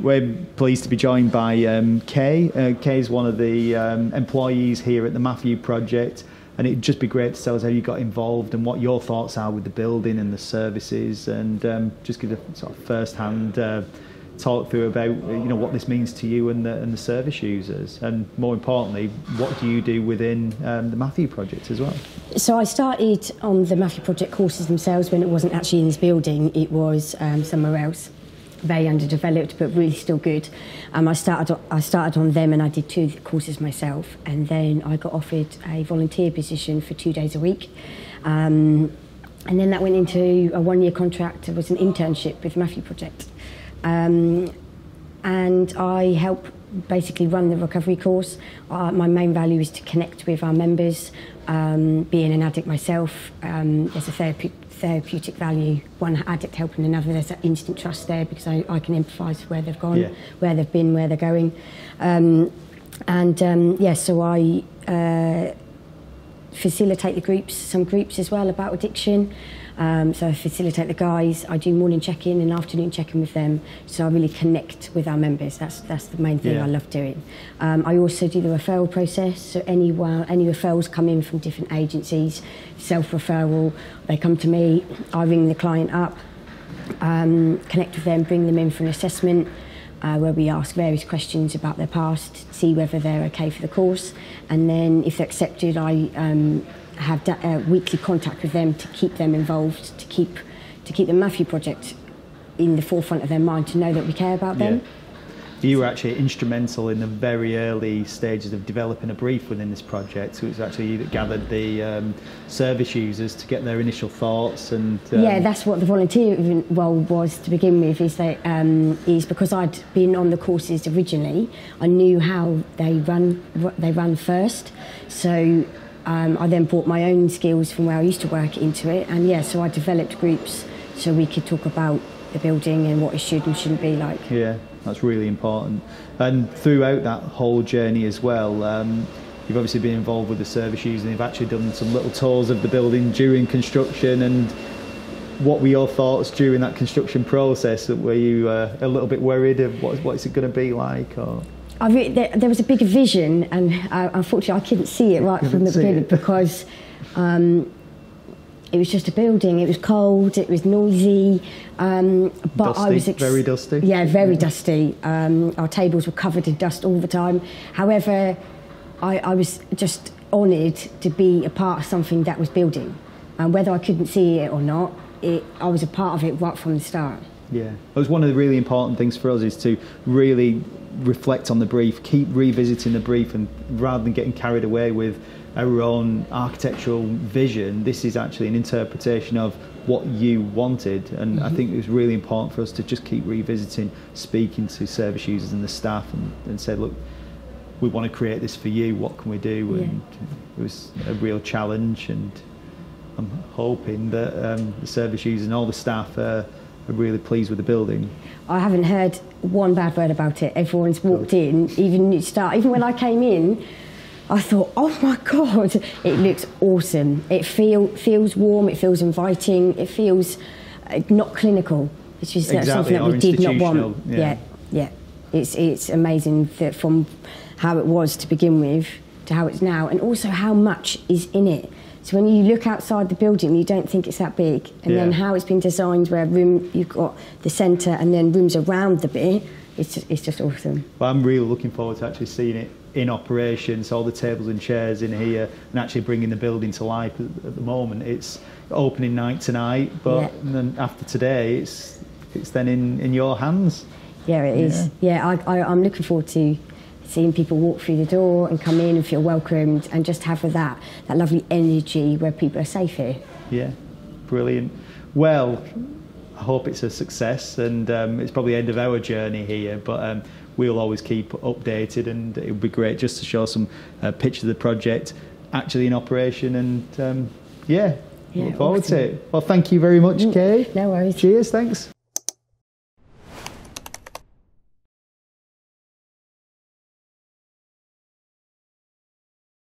we're pleased to be joined by Kay. Kay's one of the employees here at the Matthew Project, and it'd just be great to tell us how you got involved and what your thoughts are with the building and the services, and just give a sort of first-hand talk through about what this means to you and the service users, and more importantly, what do you do within the Matthew Project as well? So I started on the Matthew Project courses themselves when it wasn't actually in this building, it was somewhere else, very underdeveloped but really still good. I started on them, and I did 2 courses myself, and then I got offered a volunteer position for 2 days a week, and then that went into a 1-year contract. It was an internship with Matthew Project. And I help basically run the recovery course. My main value is to connect with our members. Being an addict myself, there's a therapeutic value. One addict helping another, there's that instant trust there, because I can empathise where they've gone, where they've been, where they're going. So I facilitate the groups, some groups as well about addiction. So I facilitate the guys. I do morning check-in and afternoon check-in with them. So I really connect with our members. That's the main thing I love doing. I also do the referral process. So any referrals come in from different agencies, self-referral, they come to me. I ring the client up, connect with them, bring them in for an assessment, where we ask various questions about their past, see whether they're okay for the course, and then if they're accepted, I have weekly contact with them to keep them involved, to keep the Matthew Project in the forefront of their mind, to know that we care about them. You were actually instrumental in the very early stages of developing a brief within this project. So it was actually you that gathered the service users to get their initial thoughts. And that's what the volunteer role was to begin with. Is because I'd been on the courses originally, I knew how they run first. So I then brought my own skills from where I used to work into it, and so I developed groups so we could talk about the building and what it should and shouldn't be like. Yeah, that's really important. And throughout that whole journey as well, you've obviously been involved with the service users, and you've actually done some little tours of the building during construction. And what were your thoughts during that construction process? Were you a little bit worried of what's it going to be like? Or there was a bigger vision, and unfortunately I couldn't see it right from the beginning, because it was just a building. It was cold, it was noisy, but dusty, I was very dusty. Yeah, very dusty. Our tables were covered in dust all the time. However, I was just honoured to be a part of something that was building, and whether I couldn't see it or not, I was a part of it right from the start. Yeah, it was one of the really important things for us, is to really reflect on the brief, keep revisiting the brief, and rather than getting carried away with our own architectural vision, this is actually an interpretation of what you wanted. And I think it was really important for us to just keep revisiting, speaking to service users and the staff, and say, look, we want to create this for you, what can we do? And it was a real challenge, and I'm hoping that the service users and all the staff are really pleased with the building. I haven't heard one bad word about it. Everyone's walked in, even when I came in, I thought, oh my God, it looks awesome. It feels warm, it feels inviting, it feels not clinical. It's just something that we did not want. Yeah. It's amazing that from how it was to begin with to how it's now, and also how much is in it. So when you look outside the building, you don't think it's that big. And then how it's been designed, where you've got the centre and then rooms around the bit, it's just awesome. Well, I'm really looking forward to actually seeing it in operation. So all the tables and chairs in here, and actually bringing the building to life. At the moment, it's opening night tonight, but then after today, it's then in your hands. Yeah, it is. Yeah, I'm looking forward to seeing people walk through the door and come in and feel welcomed, and just have that lovely energy where people are safe here. Yeah, brilliant. Well, I hope it's a success, and it's probably the end of our journey here, but we'll always keep updated, and it would be great just to show some pictures of the project actually in operation, and look forward to it. Well, thank you very much, Kay. No worries. Cheers, thanks.